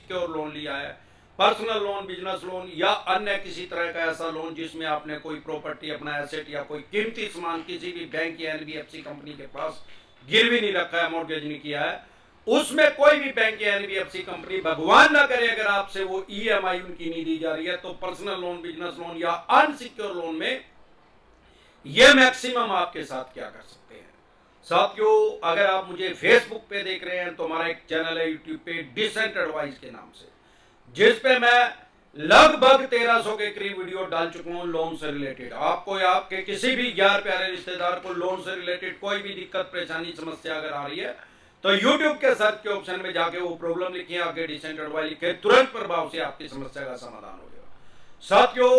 Secure loan लिया है, personal loan, business loan या अन्य किसी तरह का ऐसा लोन जिसमें आपने कोई प्रॉपर्टी, अपना एसेट या कोई कीमती सामान किसी भी बैंक या एनबीएफसी कंपनी के पास गिरवी नहीं रखा है, मॉर्गेज नहीं किया है, उसमें कोई भी बैंक या एनबीएफसी कंपनी भगवान ना करे अगर आपसे वो ईएमआई उनकी नहीं दी जा रही है, तो पर्सनल लोन, बिजनेस लोन या अनसिक्योर लोन में ये मैक्सिमम आपके साथ क्या कर सकते हैं। साथियों, अगर आप मुझे फेसबुक पे देख रहे हैं तो हमारा एक चैनल है यूट्यूब पे डिसेंट एडवाइस के नाम से, जिस पे मैं लगभग 1300 के करीब वीडियो डाल चुका हूं लोन से रिलेटेड। आपको या आपके किसी भी यार प्यारे रिश्तेदार को लोन से रिलेटेड कोई भी दिक्कत, परेशानी, समस्या अगर आ रही है तो यूट्यूब के सर्च के ऑप्शन में जाके वो प्रॉब्लम लिखिए, आगे डिसेंट एडवाइस लिखे, तुरंत प्रभाव से आपकी समस्या का समाधान हो जाएगा। साथियों,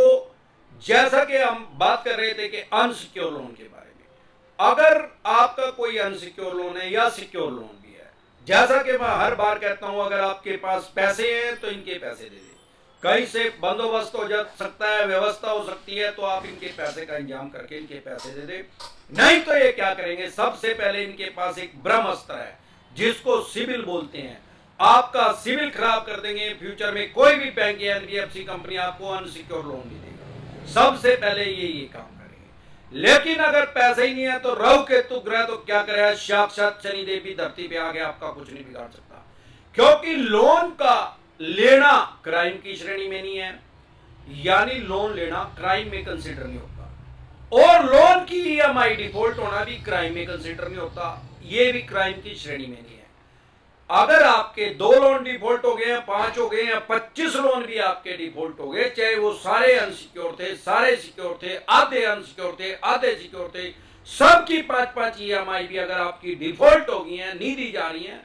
जैसा कि हम बात कर रहे थे कि अनसिक्योर लोन के बारे में, अगर आपका कोई अनसिक्योर लोन है या सिक्योर लोन भी है, जैसा कि मैं हर बार कहता हूं, अगर आपके पास पैसे हैं तो इनके पैसे दे दें, कहीं से बंदोबस्त हो जा सकता है, व्यवस्था हो सकती है, तो आप इनके पैसे का इंतजाम करके इनके पैसे दे दें। नहीं तो ये क्या करेंगे, सबसे पहले इनके पास एक ब्रह्मास्त्र है जिसको सिविल बोलते हैं, आपका सिविल खराब कर देंगे। फ्यूचर में कोई भी बैंक या एनबीएफसी कंपनी आपको अनसिक्योर लोन नहीं देगा। सबसे पहले ये काम करेंगे। लेकिन अगर पैसे ही नहीं है तो राहु केतु ग्रह तो क्या करे, साक्षात शनिदेव भी धरती पे आगे आपका कुछ नहीं बिगाड़ सकता, क्योंकि लोन का लेना क्राइम की श्रेणी में नहीं है, यानी लोन लेना क्राइम में कंसिडर नहीं होता, और लोन की ईएमआई डिफॉल्ट होना भी क्राइम में कंसिडर नहीं होता, ये भी क्राइम की श्रेणी में नहीं है। अगर आपके 2 लोन डिफॉल्ट हो गए, 5 हो गए या 25 लोन भी आपके डिफॉल्ट हो गए, चाहे वो सारे अनसिक्योर थे, सारे सिक्योर थे, आधे अनसिक्योर थे, आधे सिक्योर थे, सबकी 5-5 ईएमआई भी अगर आपकी डिफॉल्ट हो गई है, नहीं दी जा रही है,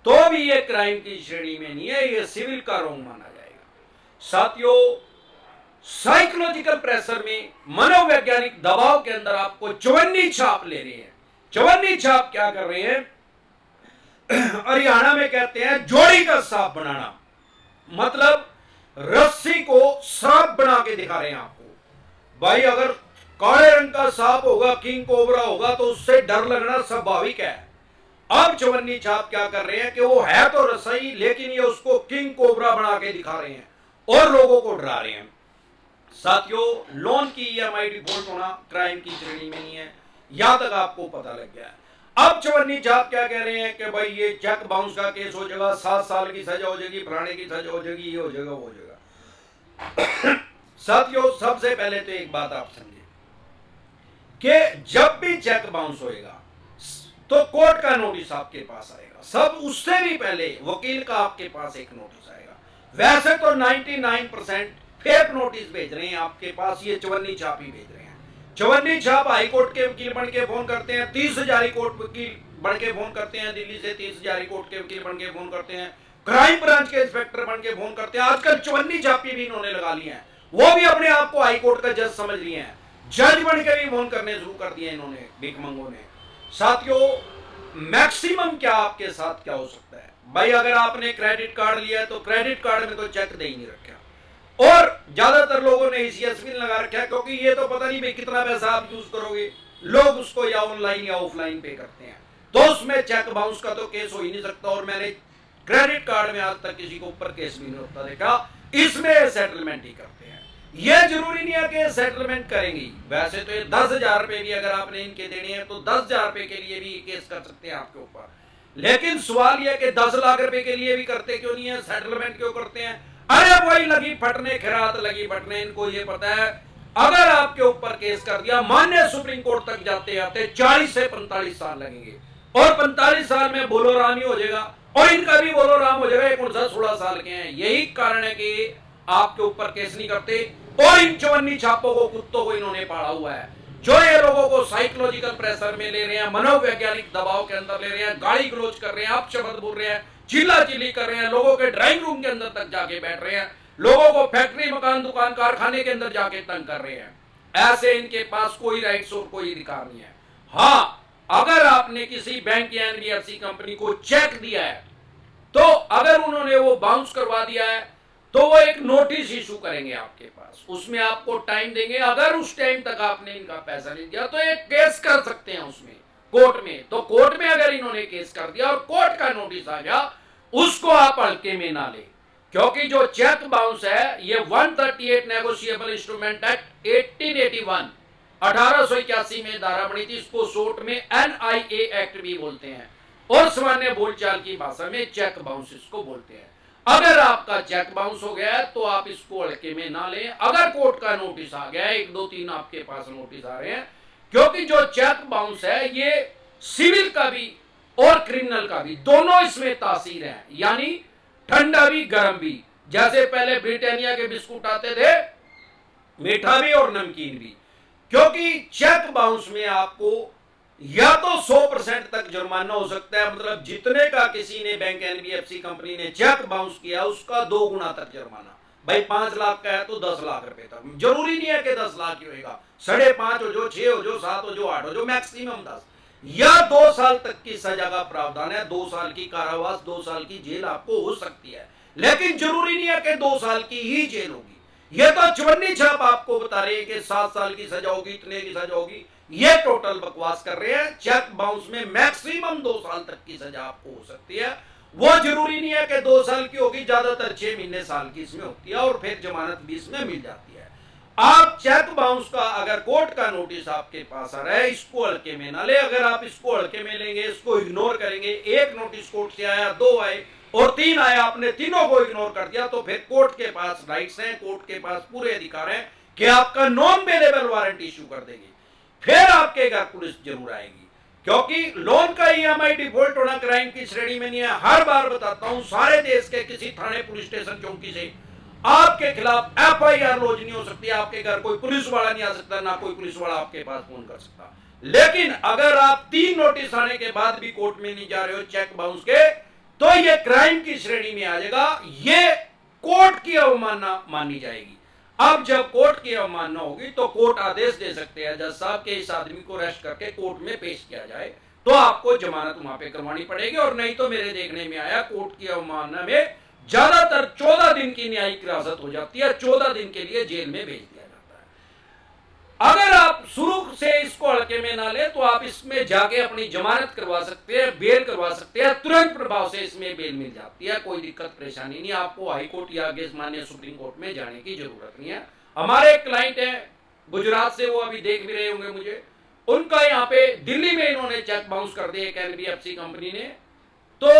तो भी ये क्राइम की श्रेणी में नहीं है, ये सिविल का रोंग माना जाएगा। साथियों, साइकोलॉजिकल प्रेशर में, मनोवैज्ञानिक दबाव के अंदर आपको चवन्नी छाप ले रहे हैं। चवन्नी छाप क्या कर रहे हैं, हरियाणा में कहते हैं जोड़ी का सांप बनाना, मतलब रस्सी को सांप बना के दिखा रहे हैं आपको। भाई, अगर काले रंग का सांप होगा, किंग कोबरा होगा, तो उससे डर लगना स्वाभाविक है। अब चवन्नी छाप क्या कर रहे हैं कि वो है तो रस्सी, लेकिन ये उसको किंग कोबरा बना के दिखा रहे हैं और लोगों को डरा रहे हैं। साथियों, लोन की ईएमआई डिफॉल्ट होना क्राइम की श्रेणी में नहीं है, यहां तक आपको पता लग गया है। अब चवन्नी छाप क्या कह रहे हैं कि भाई ये चेक बाउंस का केस हो जाएगा, 7 साल की सजा हो जाएगी, फलाने की सजा हो जाएगी, ये हो जाएगा, वो हो जाएगा। साथियों, सबसे पहले तो एक बात आप समझे कि जब भी चेक बाउंस होएगा तो कोर्ट का नोटिस आपके पास आएगा, सब उससे भी पहले वकील का आपके पास एक नोटिस आएगा। वैसे तो 99% फेक नोटिस भेज रहे हैं आपके पास, ये चवन्नी छाप ही भेज रहे हैं। चवन्नी छाप हाईकोर्ट के वकील बन के फोन करते हैं, 30,000 कोर्ट वकील बन के फोन करते हैं, दिल्ली से 30,000 कोर्ट के वकील बन के फोन करते हैं, क्राइम ब्रांच के इंस्पेक्टर बन के फोन करते हैं। आजकल चवन्नी छापी भी इन्होंने लगा ली है, वो भी अपने आप को हाईकोर्ट का जज समझ लिए हैं, जज बन के भी फोन करने शुरू कर दिए इन्होंने, भीखमंगों ने। साथियों, मैक्सिमम क्या आपके साथ क्या हो सकता है, भाई अगर आपने क्रेडिट कार्ड लिया है तो क्रेडिट कार्ड में तो चेक दे ही नहीं रखा, और ज्यादातर लोगों ने ईसीएस भी लगा रखा है, क्योंकि ये तो पता नहीं भाई कितना पैसा आप यूज करोगे, लोग उसको या ऑनलाइन या ऑफलाइन पे करते हैं, तो उसमें चेक बाउंस का तो केस हो ही नहीं सकता। और मैंने क्रेडिट कार्ड में आज तक किसी को ऊपर केस भी नहीं होता देखा, इसमें सेटलमेंट ही करते हैं। यह जरूरी नहीं है कि सेटलमेंट करेंगे, वैसे तो ये 10,000 रुपए भी अगर आपने इनके देने हैं तो 10,000 रुपए के लिए भी केस कर सकते हैं आपके ऊपर, लेकिन सवाल यह कि 10 लाख रुपए के लिए भी करते क्यों नहीं है, सेटलमेंट क्यों करते हैं? अरे वही लगी फटने, खैरात लगी फटने, इनको ये पता है अगर आपके ऊपर केस कर दिया, मान्य सुप्रीम कोर्ट तक जाते जाते 40 से 45 साल लगेंगे, और 45 साल में बोलो राम ही हो जाएगा, और इनका भी बोलो राम हो जाएगा, 16 साल के हैं। यही कारण है कि आपके ऊपर केस नहीं करते, और इन चवन्नी छापों को, कुत्तों को इन्होंने पाला हुआ है, जो ये लोगों को साइकोलॉजिकल प्रेशर में ले रहे हैं, मनोवैज्ञानिक दबाव के अंदर ले रहे हैं, गाली गलौज कर रहे हैं, अपशब्द बोल रहे हैं, चिल्ला चिल्ली कर रहे हैं, लोगों के ड्राइंग रूम के अंदर तक जाके बैठ रहे हैं, लोगों को फैक्ट्री, मकान, दुकान, कारखाने के अंदर जाके तंग कर रहे हैं। ऐसे इनके पास कोई राइट्स और कोई अधिकार नहीं है। हाँ, अगर आपने किसी बैंक या एनबीएफसी कंपनी को चेक दिया है, तो अगर उन्होंने वो बाउंस करवा दिया है तो वो एक नोटिस इशू करेंगे आपके पास, उसमें आपको टाइम देंगे, अगर उस टाइम तक आपने इनका पैसा नहीं दिया तो एक केस कर सकते हैं उसमें कोर्ट में। तो कोर्ट में अगर इन्होंने केस कर दिया और कोर्ट का नोटिस आ गया, उसको आप हल्के में ना ले, क्योंकि जो चेक बाउंस है ये 138 नेगोशिएबल इंस्ट्रूमेंट एक्ट 1881 1881 में धारा बनी थी। इसको शॉर्ट में NIA एक्ट भी बोलते हैं और सामान्य बोलचाल की भाषा में चेक बाउंस इसको बोलते हैं। अगर आपका चेक बाउंस हो गया है तो आप इसको हल्के में ना लें। अगर कोर्ट का नोटिस आ गया है, 1 2 3 आपके पास नोटिस आ रहे हैं, क्योंकि जो चेक बाउंस है ये सिविल का भी और क्रिमिनल का भी दोनों इसमें तासीर है, यानी ठंडा भी गर्म भी। जैसे पहले ब्रिटानिया के बिस्कुट आते थे, मीठा भी और नमकीन भी। क्योंकि चेक बाउंस में आपको या तो 100% तक जुर्माना हो सकता है, मतलब जितने का किसी ने बैंक NBFC कंपनी ने चेक बाउंस किया उसका 2 गुना तक जुर्माना। भाई 5 लाख का है तो 10 लाख रुपए तक, जरूरी नहीं है कि 10 लाख ही होगा, 5.5 हो जो, 6 हो जो, 7 हो जो, 8 हो जो, मैक्सिमम 10, या 2 साल तक की सजा का प्रावधान है। 2 साल की कारावास, 2 साल की जेल आपको हो सकती है, लेकिन जरूरी नहीं है कि 2 साल की ही जेल होगी। ये तो चवन्नी छाप आपको बता रहे हैं कि 7 साल की सजा होगी, इतने की सजा होगी। ये टोटल बकवास कर रहे हैं। चेक बाउंस में मैक्सिमम 2 साल तक की सजा आपको हो सकती है। वो जरूरी नहीं है कि 2 साल की होगी, ज्यादातर 6 महीने साल की इसमें होती है और फिर जमानत भी इसमें मिल जाती है। आप चेक बाउंस का अगर कोर्ट का नोटिस आपके पास आ रहा है, इसको हल्के में ना ले। अगर आप इसको हल्के में लेंगे, इसको इग्नोर करेंगे, एक नोटिस कोर्ट से आया, 2 आए और 3 आया, आपने तीनों को इग्नोर कर दिया, तो फिर कोर्ट के पास राइट्स हैं, कोर्ट के पास पूरे अधिकार हैं कि आपका नॉन बेलेबल वारंट इश्यू कर देंगे। फिर आपके घर पुलिस जरूर आएगी, क्योंकि लोन का EMI डिफॉल्ट होना क्राइम की श्रेणी में नहीं है। हर बार बताता हूं, सारे देश के किसी थाने, पुलिस स्टेशन, चौकी से आपके खिलाफ FIR लॉन्च नहीं हो सकती। आपके घर कोई पुलिस वाला नहीं आ सकता, ना कोई पुलिस वाला आपके पास फोन कर सकता। लेकिन अगर आप 3 नोटिस आने के बाद भी कोर्ट में नहीं जा रहे हो चेक बाउंस के, तो ये क्राइम की श्रेणी में आ जाएगा। ये कोर्ट की अवमानना मानी जाएगी। अब जब कोर्ट की अवमानना होगी तो कोर्ट आदेश दे सकते हैं जज साहब के इस आदमी को अरेस्ट करके कोर्ट में पेश किया जाए, तो आपको जमानत वहां पे करवानी पड़ेगी। और नहीं तो मेरे देखने में आया कोर्ट की अवमानना में ज्यादातर 14 दिन की न्यायिक हिरासत हो जाती है, 14 दिन के लिए जेल में भेज दिया जाता है। अगर आप शुरू से इसको हल्के में ना ले तो आप इसमें जाके अपनी जमानत करवा सकते हैं, बेल करवा सकते हैं, तुरंत प्रभाव से इसमें बेल मिल जाती है। कोई दिक्कत परेशानी नहीं, आपको हाई कोर्ट या आगे माननीय सुप्रीम कोर्ट में जाने की जरूरत नहीं है। हमारे एक क्लाइंट है गुजरात से, वो अभी देख भी रहे होंगे मुझे, उनका यहाँ पे दिल्ली में इन्होंने चेक बाउंस कर दिया एक NBFC कंपनी ने, तो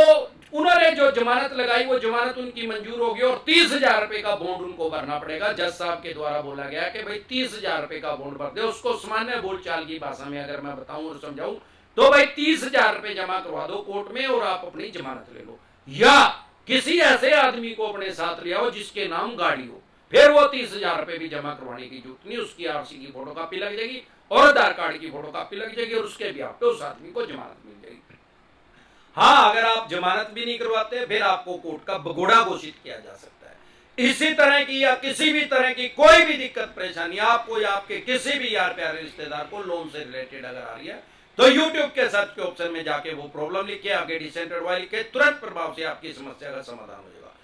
उन्होंने जो जमानत लगाई वो जमानत उनकी मंजूर होगी और 30,000 रुपए का बॉन्ड उनको भरना पड़ेगा। जज साहब के द्वारा बोला गया कि भाई 30,000 रुपए का बॉन्ड भर दे। उसको सामान्य बोलचाल की भाषा में अगर मैं बताऊं और समझाऊं तो भाई 30,000 रुपए जमा करवा दो कोर्ट में और आप अपनी जमानत ले लो, या किसी ऐसे आदमी को अपने साथ ले आओ जिसके नाम गाड़ी हो, फिर वो 30,000 रुपए भी जमा करवाने की जरूरत नहीं। उसकी RC की फोटो कॉपी लग जाएगी और आधार कार्ड की फोटो कॉपी लग जाएगी और उसके भी आपको उस आदमी को जमानत मिल जाएगी। हाँ, अगर आप जमानत भी नहीं करवाते फिर आपको कोर्ट का भगोड़ा घोषित किया जा सकता है। इसी तरह की या किसी भी तरह की कोई भी दिक्कत परेशानी आपको या आपके किसी भी यार प्यारे रिश्तेदार को लोन से रिलेटेड अगर आ रही है तो YouTube के सर्च के ऑप्शन में जाके वो प्रॉब्लम लिखिए, आगे डिसेंट एडवाइस लिखे, तुरंत प्रभाव से आपकी समस्या का समाधान हो जाएगा।